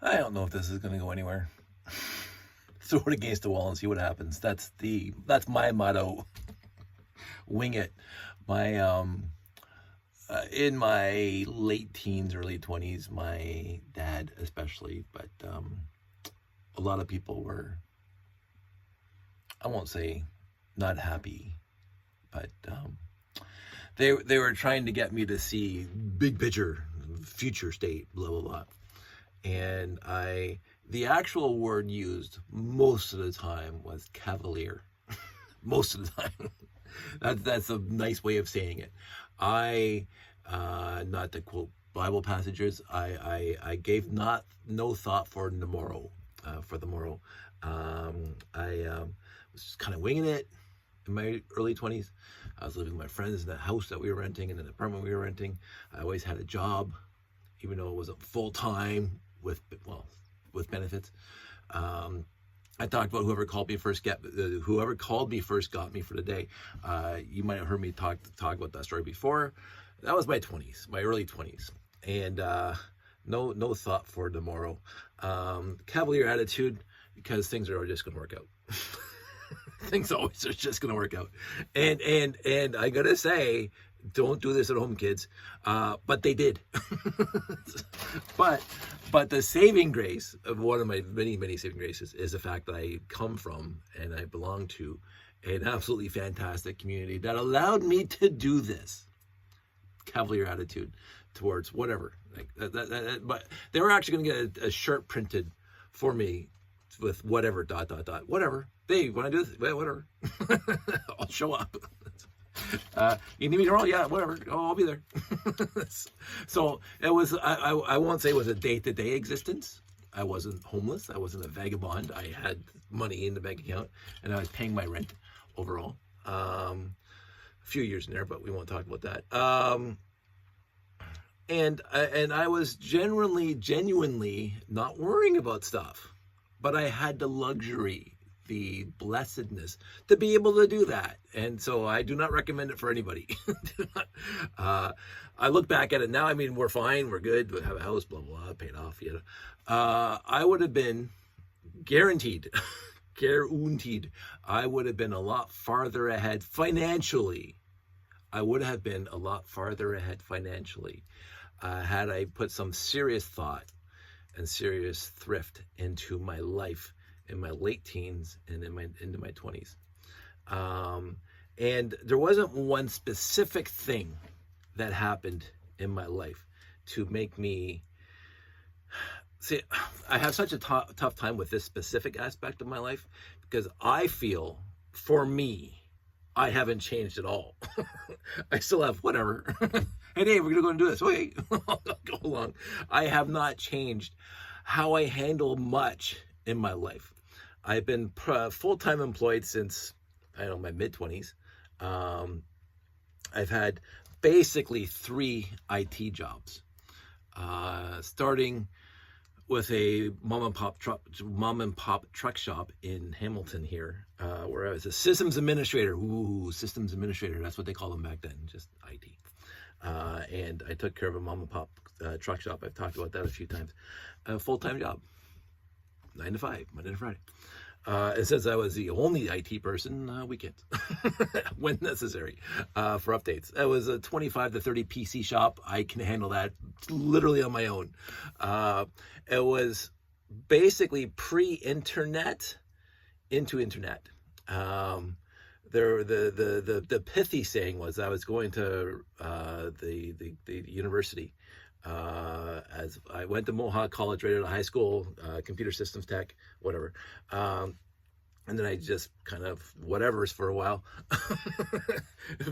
I don't know if this is going to go anywhere. Throw it against the wall and see what happens. That's my motto. Wing it. My in my late teens, early 20s, my dad especially, but a lot of people were, I won't say not happy, but they were trying to get me to see big picture, future state, blah blah blah. And the actual word used most of the time was cavalier. Most of the time. That's a nice way of saying it. I, not to quote Bible passages, I gave no thought for the morrow, I was just kind of winging it in my early 20s. I was living with my friends in the house that we were renting, in an apartment we were renting. I always had a job, even though it wasn't full time with benefits. I talked about whoever called me first got me for the day. You might have heard me talk about that story before. That was my 20s, my early 20s, and no thought for tomorrow. Cavalier attitude, because things are just going to work out. Things always are just going to work out, and I gotta say, don't do this at home, kids. But they did. but the saving grace of one of my many saving graces is the fact that I come from and I belong to an absolutely fantastic community that allowed me to do this. Cavalier attitude towards whatever. But they were actually going to get a shirt printed for me with whatever ... whatever. Hey, when I do this, whatever. I'll show up. You need me tomorrow? Yeah, whatever. Oh, I'll be there. So it was, I won't say it was a day-to-day existence. I wasn't homeless. I wasn't a vagabond. I had money in the bank account, and I was paying my rent overall. A few years in there, but we won't talk about that. And I was genuinely not worrying about stuff, but I had the luxury, the blessedness to be able to do that. And so I do not recommend it for anybody. I look back at it now. I mean, we're fine. We're good. We have a house, blah, blah, paid off. I would have been guaranteed, I would have been a lot farther ahead financially. Had I put some serious thought and serious thrift into my life in my late teens and into my 20s. And there wasn't one specific thing that happened in my life to make me see. I have such a tough time with this specific aspect of my life because I feel, for me, I haven't changed at all. I still have whatever. Hey, Dave, we're gonna go and do this. Wait, go along. I have not changed how I handle much in my life. I've been full-time employed since, I don't know, my mid-20s. I've had basically 3 IT jobs, starting with a mom and pop truck shop in Hamilton here, where I was a systems administrator. Systems administrator, that's what they call them back then, just IT. And I took care of a mom and pop truck shop. I've talked about that a few times. A full-time job, 9 to 5, Monday to Friday. And since I was the only IT person, weekends, when necessary, for updates. It was a 25 to 30 PC shop. I can handle that literally on my own. It was basically pre-internet into internet. The pithy saying was I was going to the university. As I went to Mohawk College right out of high school, computer systems tech, whatever. And then I just kind of whatever's for a while,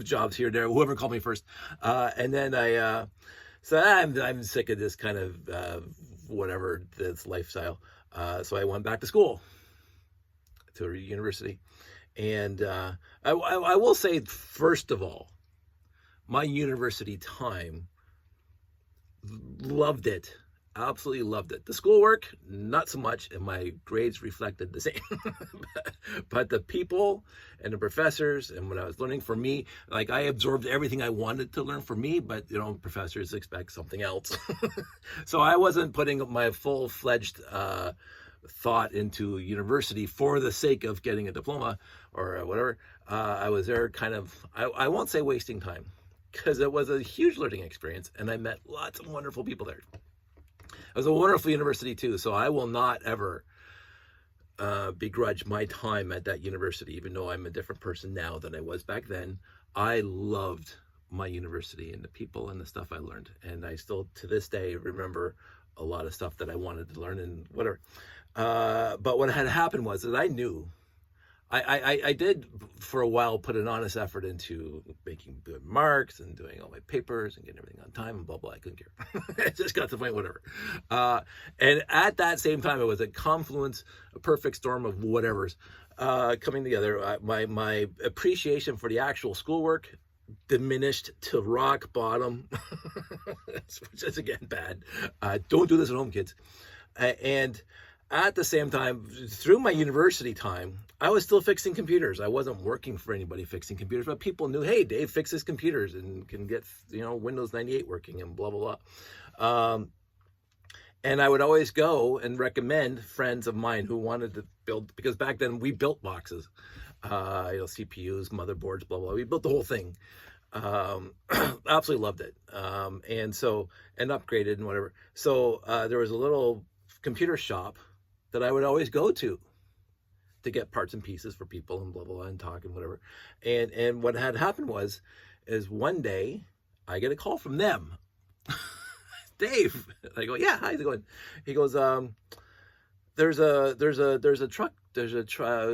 jobs here, there, whoever called me first. And then so I'm sick of this kind of whatever, this lifestyle. So I went back to school, to a university. And I will say, first of all, my university time, loved it, Absolutely loved it. The schoolwork, not so much, and my grades reflected the same. But the people and the professors, and when I was learning for me, like I absorbed everything I wanted to learn for me, but professors expect something else. So I wasn't putting my full-fledged thought into university for the sake of getting a diploma or whatever. I was there kind of, I won't say wasting time, because it was a huge learning experience, and I met lots of wonderful people there. It was a wonderful university too, so I will not ever begrudge my time at that university, even though I'm a different person now than I was back then. I loved my university and the people and the stuff I learned, and I still to this day remember a lot of stuff that I wanted to learn and whatever. But what had happened was that I knew I did for a while put an honest effort into making good marks and doing all my papers and getting everything on time and blah, blah. I couldn't care. It just got to the point, whatever. And at that same time, it was a confluence, a perfect storm of whatever's coming together. My appreciation for the actual schoolwork diminished to rock bottom, which is, again, bad. Don't do this at home, kids. And at the same time, through my university time, I was still fixing computers. I wasn't working for anybody fixing computers, but people knew, hey, Dave fixes computers and can get, Windows 98 working and blah, blah, blah. And I would always go and recommend friends of mine who wanted to build, because back then we built boxes, CPUs, motherboards, blah, blah. We built the whole thing. Absolutely loved it. And upgraded and whatever. So there was a little computer shop that I would always go to get parts and pieces for people and blah, blah, blah, and talk and whatever. And what had happened is one day I get a call from them. Dave. I go, yeah, how's it going? He goes, there's a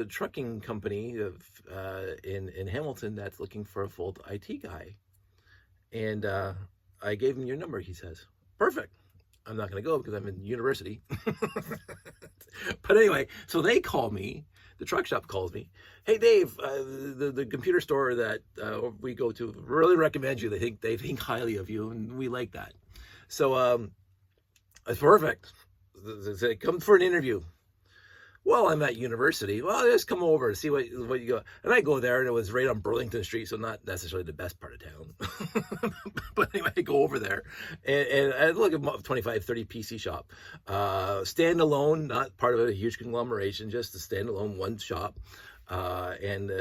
trucking company in Hamilton that's looking for a full IT guy. And I gave him your number, he says. Perfect. I'm not going to go because I'm in university. But anyway, so they call me. The truck shop calls me. Hey, Dave, the computer store that we go to really recommends you. They think highly of you, and we like that. So it's perfect. They say, come for an interview. Well, I'm at university. Well, just come over to see what you go. And I go there, and it was right on Burlington Street, so not necessarily the best part of town. But anyway, I go over there, and I look at 25, 30 PC shop. Standalone, not part of a huge conglomeration, just a standalone one shop. And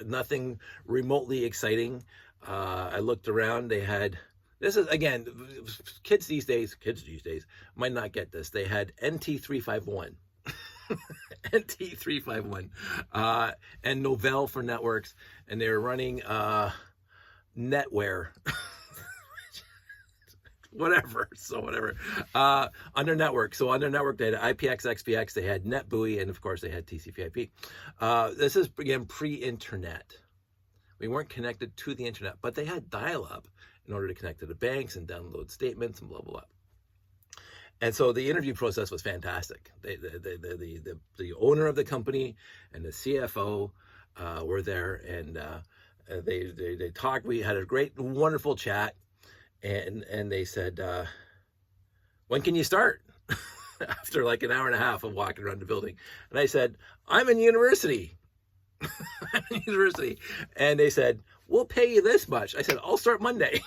nothing remotely exciting. I looked around. They had, this is, again, kids these days might not get this. They had NT351. NT351 and Novell for networks, and they were running NetWare. whatever under network. So under network they had IPX, XPX, they had NetBUI, and of course they had TCP/IP. This is, again, pre-internet. We weren't connected to the internet, but they had dial-up in order to connect to the banks and download statements and blah, blah, blah. And so the interview process was fantastic. The owner of the company and the CFO were there, and they talked. We had a great, wonderful chat, and they said, when can you start? After like an hour and a half of walking around the building. And I said, I'm in university. I'm in university. And they said, we'll pay you this much. I said, I'll start Monday.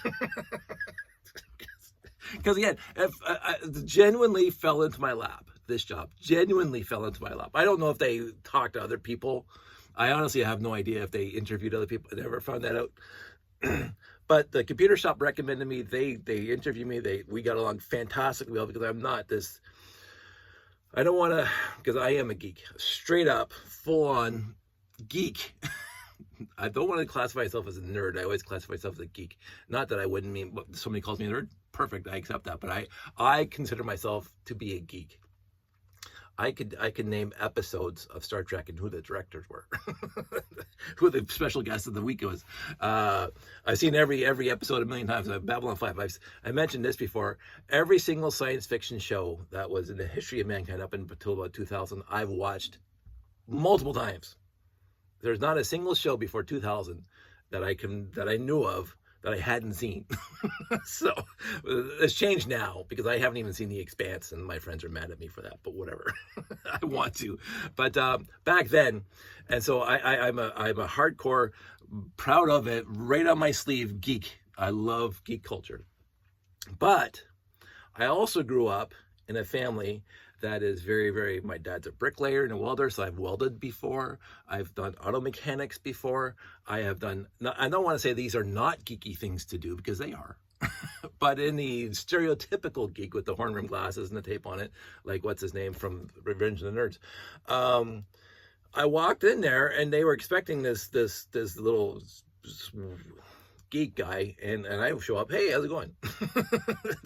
Because again, if I genuinely fell into my lap. This job genuinely fell into my lap. I don't know if they talked to other people. I honestly have no idea if they interviewed other people. I never found that out. But the computer shop recommended me. They interviewed me. We got along fantastically well, because I'm not this. I don't want to, because I am a geek, straight up, full on geek. I don't want to classify myself as a nerd. I always classify myself as a geek. Not that I wouldn't mean, but somebody calls me a nerd. Perfect, I accept that. But I consider myself to be a geek. I could name episodes of Star Trek and who the directors were, who the special guest of the week was. I've seen every episode a million times. Babylon 5. I mentioned this before. Every single science fiction show that was in the history of mankind up until about 2000, I've watched multiple times. There's not a single show before 2000 that I knew of that I hadn't seen. So it's changed now because I haven't even seen The Expanse, and my friends are mad at me for that, but whatever. I want to. But back then, and so I'm a hardcore, proud of it, right on my sleeve, geek. I love geek culture. But I also grew up in a family that is very, very, my dad's a bricklayer and a welder, so I've welded before. I've done auto mechanics before. I have done, I don't want to say these are not geeky things to do, because they are. But in the stereotypical geek with the horn rim glasses and the tape on it, like what's his name from Revenge of the Nerds, I walked in there and they were expecting this little geek guy, and I show up, hey, how's it going?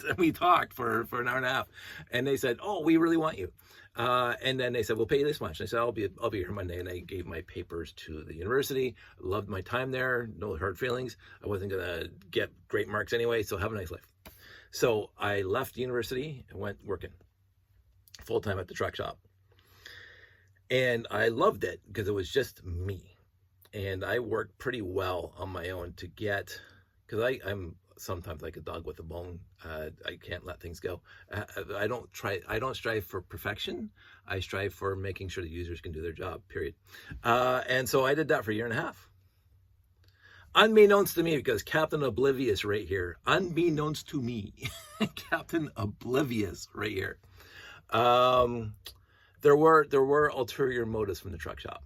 And we talked for an hour and a half, and they said, oh, we really want you. And then they said, we'll pay you this much. And I said, I'll be here Monday. And I gave my papers to the university. Loved my time there. No hard feelings. I wasn't going to get great marks anyway, so have a nice life. So I left university and went working full-time at the truck shop. And I loved it because it was just me. And I worked pretty well on my own to get, because I'm sometimes like a dog with a bone. I can't let things go. I don't strive for perfection. I strive for making sure the users can do their job, period. And so I did that for a year and a half. Unbeknownst to me, because Captain Oblivious right here. Unbeknownst to me. Captain Oblivious right here. There were ulterior motives from the truck shop.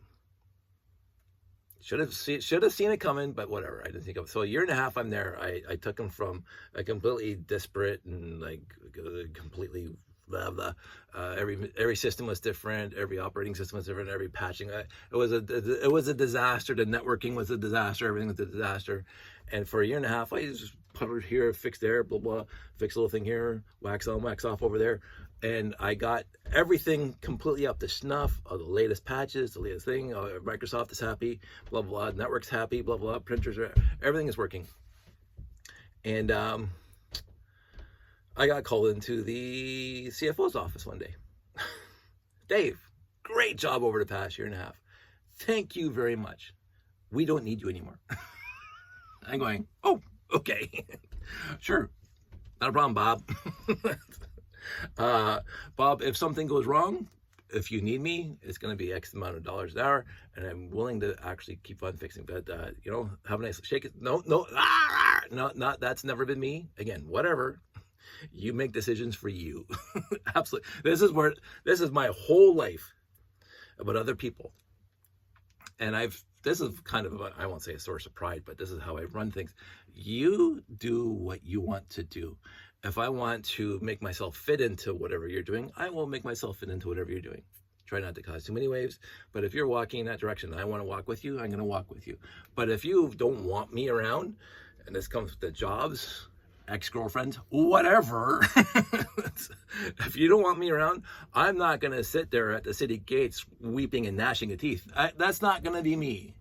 Should have seen it coming, but whatever. I didn't think of it. So a year and a half I'm there. I took them from a completely disparate and like completely blah blah. Every system was different. Every operating system was different. Every patching. It was a disaster. The networking was a disaster. Everything was a disaster. And for a year and a half, I just put it here, fix there, blah blah, fix a little thing here, wax on, wax off over there. And I got everything completely up to snuff, all the latest patches, the latest thing. Microsoft is happy, blah, blah, blah. Network's happy, blah, blah, printers, everything is working. And I got called into the CFO's office one day. Dave, great job over the past year and a half. Thank you very much. We don't need you anymore. I'm going, oh, okay. Sure. Not a problem, Bob. Bob, if something goes wrong, if you need me, it's going to be X amount of dollars an hour, and I'm willing to actually keep on fixing. But have a nice shake it. No, not that's never been me. Again, whatever. You make decisions for you. Absolutely. This is my whole life about other people, and this is kind of I won't say a source of pride, but this is how I run things. You do what you want to do. If I want to make myself fit into whatever you're doing, I will make myself fit into whatever you're doing. Try not to cause too many waves. But if you're walking in that direction and I want to walk with you, I'm going to walk with you. But if you don't want me around, and this comes to jobs, ex-girlfriends, whatever, if you don't want me around, I'm not going to sit there at the city gates weeping and gnashing of teeth. That's not going to be me.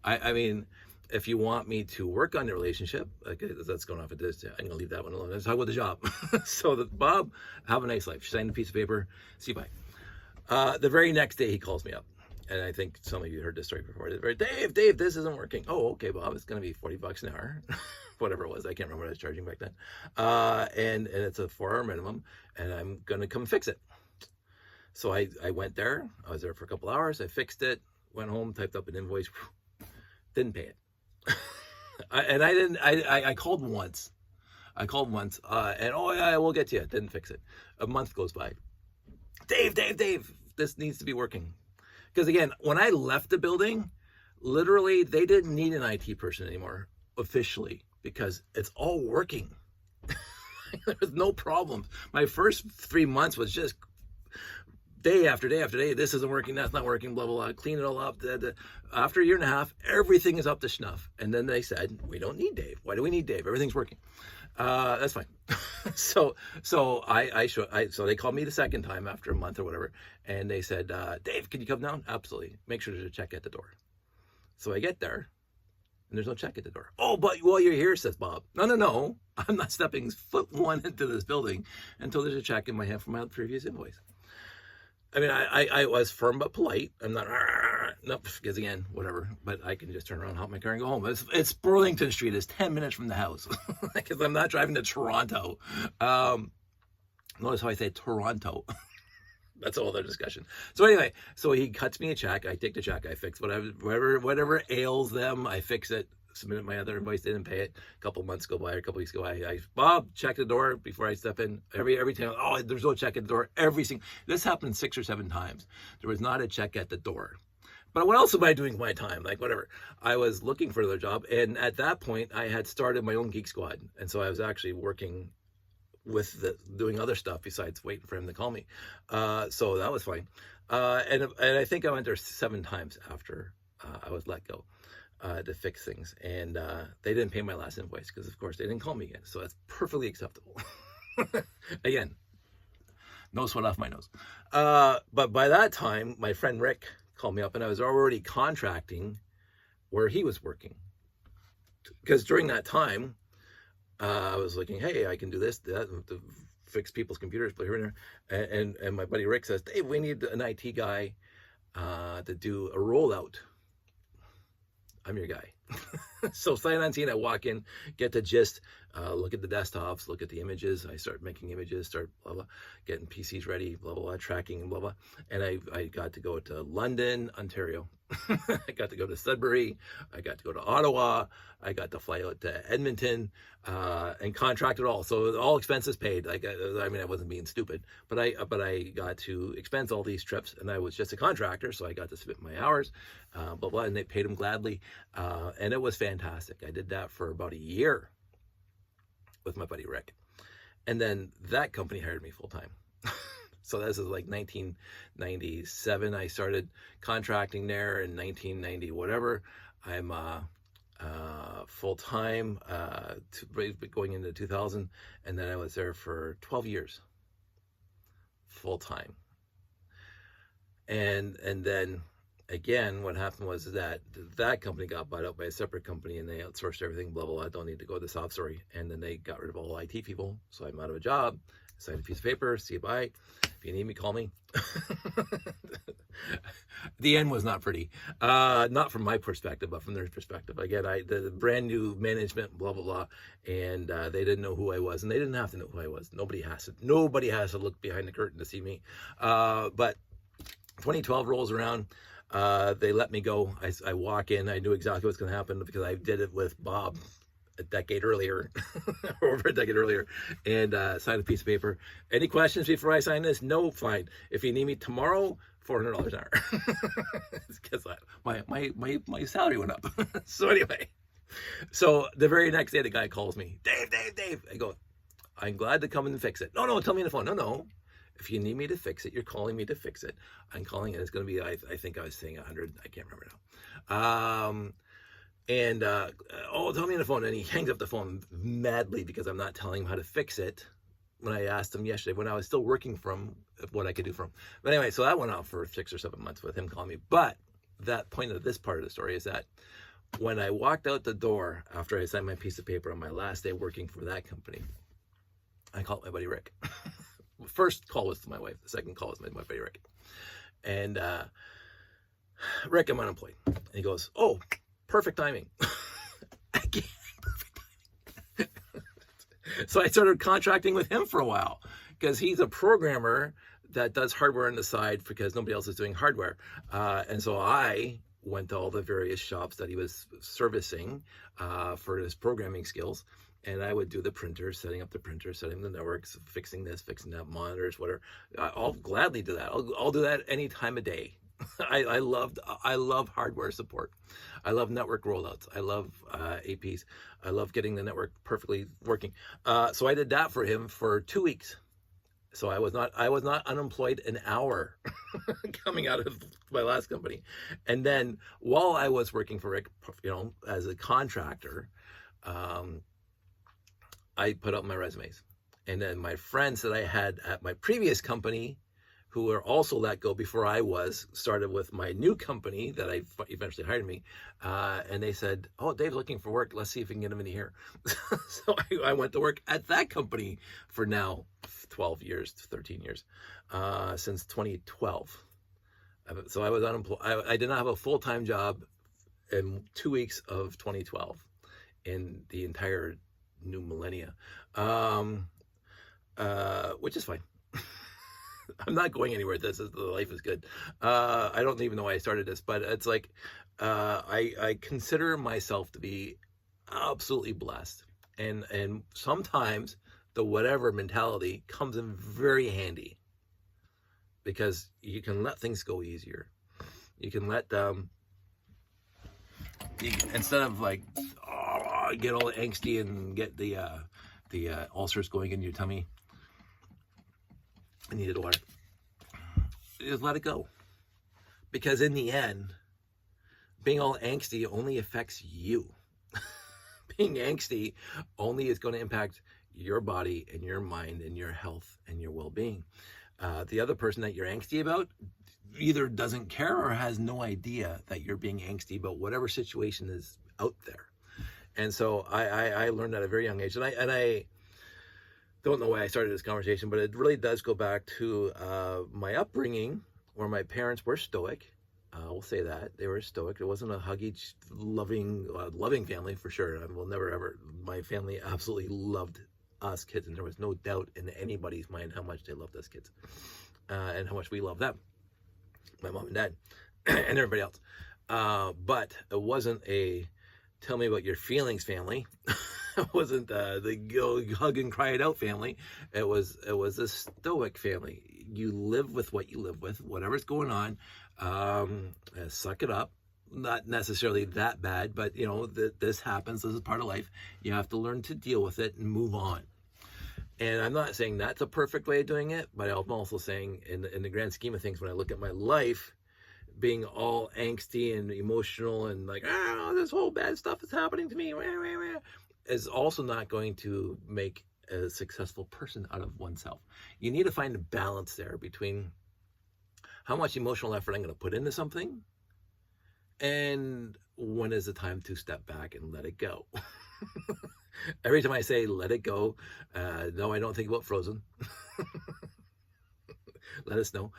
I mean, if you want me to work on the relationship, okay, that's going off at this. I'm going to leave that one alone. Let's talk about the job. So Bob, have a nice life. Sign a piece of paper. See you, bye. The very next day he calls me up. And I think some of you heard this story before. Dave, this isn't working. Oh, okay, Bob, it's going to be $40 an hour. Whatever it was. I can't remember what I was charging back then. And it's a 4-hour minimum, and I'm going to come fix it. So I went there. I was there for a couple hours. I fixed it, went home, typed up an invoice, didn't pay it. I called once. And oh yeah, we'll get to you. Didn't fix it. A month goes by. Dave, this needs to be working. Because again, when I left the building, literally they didn't need an IT person anymore, officially, because it's all working. There's no problem. My first 3 months was just day after day after day. This isn't working, that's not working, blah, blah, blah. Clean it all up. After a year and a half, everything is up to snuff. And then they said, we don't need Dave. Why do we need Dave? Everything's working. That's fine. So they called me the second time after a month or whatever. And they said, Dave, can you come down? Absolutely. Make sure there's a check at the door. So I get there and there's no check at the door. Oh, but while you're here, says Bob. No. I'm not stepping foot one into this building until there's a check in my hand for my previous invoice. I mean, I was firm but polite. I'm not, Nope, because again, whatever. But I can just turn around, hop in my car, and go home. It's Burlington Street. It's 10 minutes from the house because I'm not driving to Toronto. Notice how I say Toronto. That's a whole other discussion. So anyway, so he cuts me a check. I take the check. I fix whatever ails them. I fix it. Submitted my other invoice. They didn't pay it. A couple months go by, or a couple weeks go by. Bob, check the door before I step in. Every time. Oh, there's no check at the door. This happened 6 or 7 times. There was not a check at the door. But what else am I doing with my time? Like, whatever. I was looking for another job. And at that point, I had started my own Geek Squad. And so I was actually working with doing other stuff besides waiting for him to call me. So that was fine. And I think I went there 7 times after I was let go to fix things. And they didn't pay my last invoice because, of course, they didn't call me again. So that's perfectly acceptable. Again, no sweat off my nose. But by that time, my friend Rick called me up, and I was already contracting where he was working. Because during that time, I was looking, hey, I can do this, that, to fix people's computers, but here and there. And my buddy Rick says, Dave, we need an IT guy to do a rollout. I'm your guy. So sight unseen, I walk in, get the gist, look at the desktops, look at the images. I start making images, start blah, blah, getting PCs ready, blah, blah, blah, tracking and blah, blah. And I got to go to London, Ontario. I got to go to Sudbury. I got to go to Ottawa. I got to fly out to Edmonton and contract it all. So all expenses paid. Like, I mean, I wasn't being stupid, but I got to expense all these trips, and I was just a contractor, so I got to submit my hours, blah, blah, and they paid them gladly. And it was fantastic. I did that for about a year with my buddy Rick. And then that company hired me full time. So this is like 1997. I started contracting there in 1990, whatever. I'm full time going into 2000, and then I was there for 12 years, full time. And then again, what happened was that company got bought out by a separate company, and they outsourced everything. Blah blah blah. I don't need to go to the sob story. And then they got rid of all IT people, so I'm out of a job. Signed a piece of paper. See you, bye. If you need me, call me. The end was not pretty. Not from my perspective, but from their perspective. Again, the brand new management, blah, blah, blah. And they didn't know who I was. And they didn't have to know who I was. Nobody has to look behind the curtain to see me. But 2012 rolls around. They let me go. I walk in. I knew exactly what's going to happen because I did it with Bob a decade earlier, over a decade earlier, and signed a piece of paper. Any questions before I sign this? No, fine. If you need me tomorrow, $400 an hour. Because my salary went up. So anyway, so the very next day, the guy calls me, Dave. I go, I'm glad to come in and fix it. No, tell me on the phone. No. If you need me to fix it, you're calling me to fix it. I'm calling it. It's going to be, I think I was saying 100. I can't remember now. Tell me on the phone. And he hangs up the phone madly because I'm not telling him how to fix it when I asked him yesterday when I was still working from what I could do from. But anyway, so that went on for 6 or 7 months with him calling me. But that point of this part of the story is that when I walked out the door after I signed my piece of paper on my last day working for that company, I called my buddy Rick. First call was to my wife. The second call was to my buddy Rick. And Rick, I'm unemployed. And he goes, oh, perfect timing. Again, perfect timing. So I started contracting with him for a while because he's a programmer that does hardware on the side because nobody else is doing hardware. And so I went to all the various shops that he was servicing for his programming skills. And I would do the printers, setting up the printers, setting the networks, fixing this, fixing that, monitors, whatever. I'll gladly do that. I'll do that any time of day. I love hardware support. I love network rollouts. I love APs. I love getting the network perfectly working. So I did that for him for 2 weeks. So I was not unemployed an hour coming out of my last company. And then while I was working for Rick, as a contractor, I put up my resumes. And then my friends that I had at my previous company, who were also let go before I started with my new company that I eventually hired me. And they said, oh, Dave's looking for work. Let's see if we can get him into here. So I went to work at that company for now 12 years, 13 years, since 2012. So I was unemployed. I did not have a full-time job in 2 weeks of 2012 in the entire new millennia, which is fine. I'm not going anywhere with this. The life is good. I don't even know why I started this, but it's like I consider myself to be absolutely blessed, and sometimes the whatever mentality comes in very handy because you can let things go easier. You can let instead of like get all angsty and get the ulcers going in your tummy. I needed water. Just let it go, because in the end, being all angsty only affects you. Being angsty only is going to impact your body and your mind and your health and your well-being. The other person that you're angsty about either doesn't care or has no idea that you're being angsty about whatever situation is out there. And so I learned at a very young age, and I don't know why I started this conversation, but it really does go back to my upbringing, where my parents were stoic. We'll say that they were stoic. It wasn't a huggy, loving family for sure. I will never ever. My family absolutely loved us kids, and there was no doubt in anybody's mind how much they loved us kids, and how much we loved them, my mom and dad, and everybody else. But it wasn't a tell me about your feelings family. It wasn't the go hug and cry it out family. It was a stoic family. You live with what you live with, whatever's going on. Suck it up. Not necessarily that bad, but you know this happens. This is part of life. You have to learn to deal with it and move on. And I'm not saying that's a perfect way of doing it, but I'm also saying in the grand scheme of things, when I look at my life, being all angsty and emotional and like, this whole bad stuff is happening to me, is also not going to make a successful person out of oneself. You need to find a balance there between how much emotional effort I'm going to put into something and when is the time to step back and let it go. Every time I say let it go, no, I don't think about Frozen. Let us know.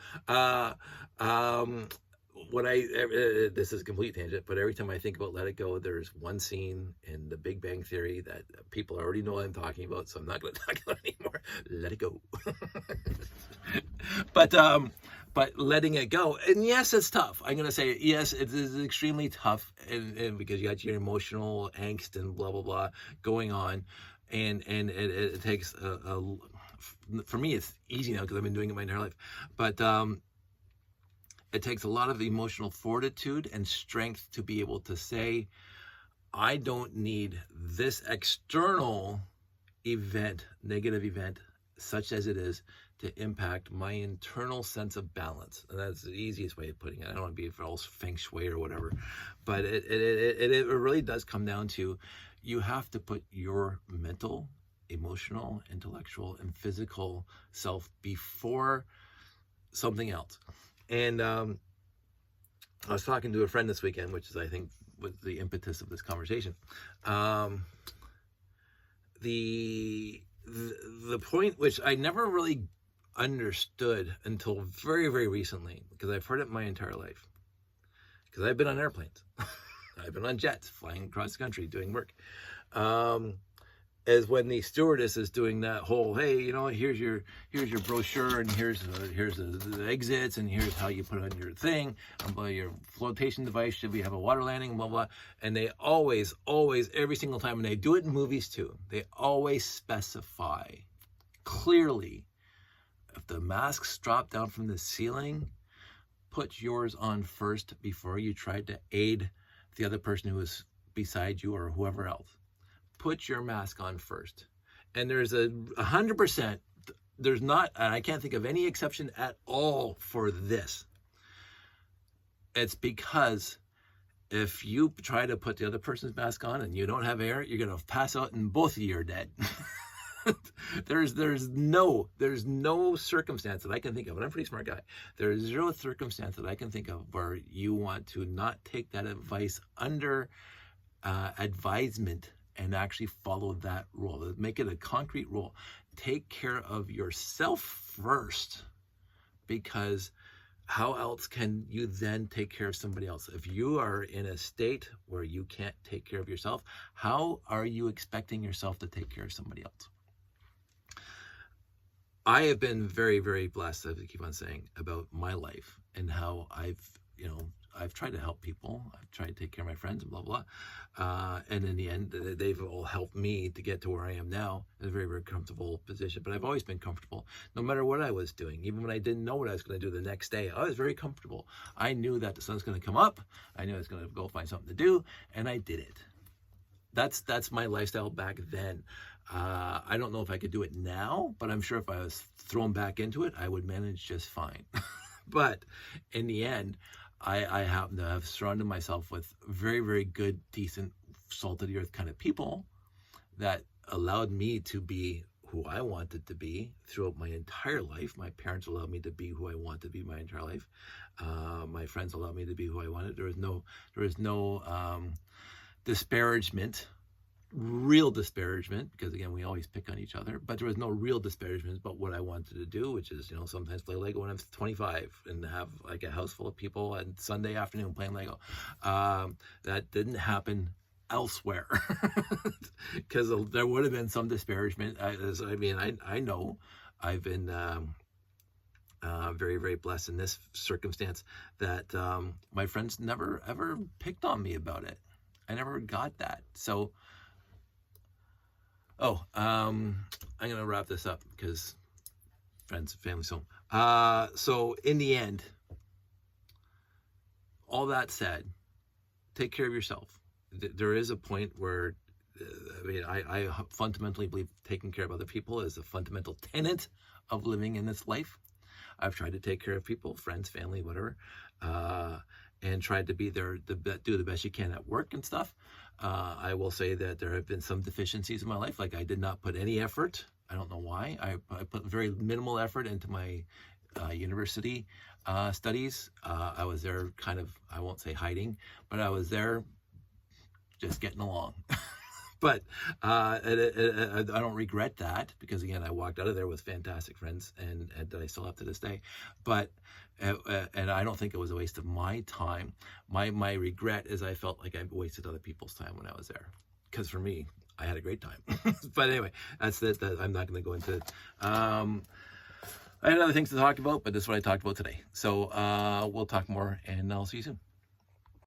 This is a complete tangent, but every time I think about let it go, there's one scene in The Big Bang Theory that people already know what I'm talking about, so I'm not going to talk about it anymore. Let it go. But letting it go, and yes, it's tough. I'm going to say yes, it is extremely tough, and because you got your emotional angst and blah blah blah going on, and it takes for me it's easy now because I've been doing it my entire life, but it takes a lot of emotional fortitude and strength to be able to say, I don't need this external event, negative event, such as it is, to impact my internal sense of balance. And that's the easiest way of putting it. I don't want to be false feng shui or whatever, but it really does come down to, you have to put your mental, emotional, intellectual, and physical self before something else. And I was talking to a friend this weekend, which is, I think, was the impetus of this conversation. The point which I never really understood until very, very recently, because I've heard it my entire life, because I've been on airplanes. I've been on jets, flying across the country, doing work. Is when the stewardess is doing that whole, hey, here's your brochure, and here's the exits, and here's how you put on your thing, your flotation device, should we have a water landing, blah blah. And they always every single time, and they do it in movies too, they always specify clearly, if the masks drop down from the ceiling, put yours on first before you try to aid the other person who is beside you or whoever else. Put your mask on first. And there's 100%, there's not, and I can't think of any exception at all for this. It's because if you try to put the other person's mask on and you don't have air, you're going to pass out and both of you are dead. There's no circumstance that I can think of, and I'm a pretty smart guy. There's zero circumstance that I can think of where you want to not take that advice under advisement and actually follow that rule. Make it a concrete rule. Take care of yourself first, because how else can you then take care of somebody else? If you are in a state where you can't take care of yourself, how are you expecting yourself to take care of somebody else? I have been very, very blessed, as I keep on saying, about my life and how I've tried to help people. I've tried to take care of my friends and blah, blah. And in the end, they've all helped me to get to where I am now in a very, very comfortable position. But I've always been comfortable, no matter what I was doing. Even when I didn't know what I was going to do the next day, I was very comfortable. I knew that the sun's going to come up. I knew I was going to go find something to do, and I did it. That's my lifestyle back then. I don't know if I could do it now, but I'm sure if I was thrown back into it, I would manage just fine. But in the end, I happen to have surrounded myself with very, very good, decent, salt of the earth kind of people that allowed me to be who I wanted to be throughout my entire life. My parents allowed me to be who I wanted to be my entire life. My friends allowed me to be who I wanted. There was no disparagement, real disparagement, because again, we always pick on each other, but there was no real disparagement about what I wanted to do, which is, sometimes play Lego when I'm 25 and have like a house full of people on Sunday afternoon playing Lego. That didn't happen elsewhere because there would have been some disparagement. I know I've been very, very blessed in this circumstance that my friends never ever picked on me about it. I never got that. So, I'm going to wrap this up because friends, family, so. So in the end, all that said, take care of yourself. There is a point where, I fundamentally believe taking care of other people is a fundamental tenet of living in this life. I've tried to take care of people, friends, family, whatever, and tried to be there, do the best you can at work and stuff. I will say that there have been some deficiencies in my life. Like I did not put any effort. I don't know why. I put very minimal effort into my university studies. I was there kind of, I won't say hiding, but I was there just getting along. But I don't regret that because, again, I walked out of there with fantastic friends and that I still have to this day. But and I don't think it was a waste of my time. My regret is I felt like I wasted other people's time when I was there. Because for me, I had a great time. But anyway, that's it. I'm not going to go into it. I had other things to talk about, but this is what I talked about today. So we'll talk more, and I'll see you soon.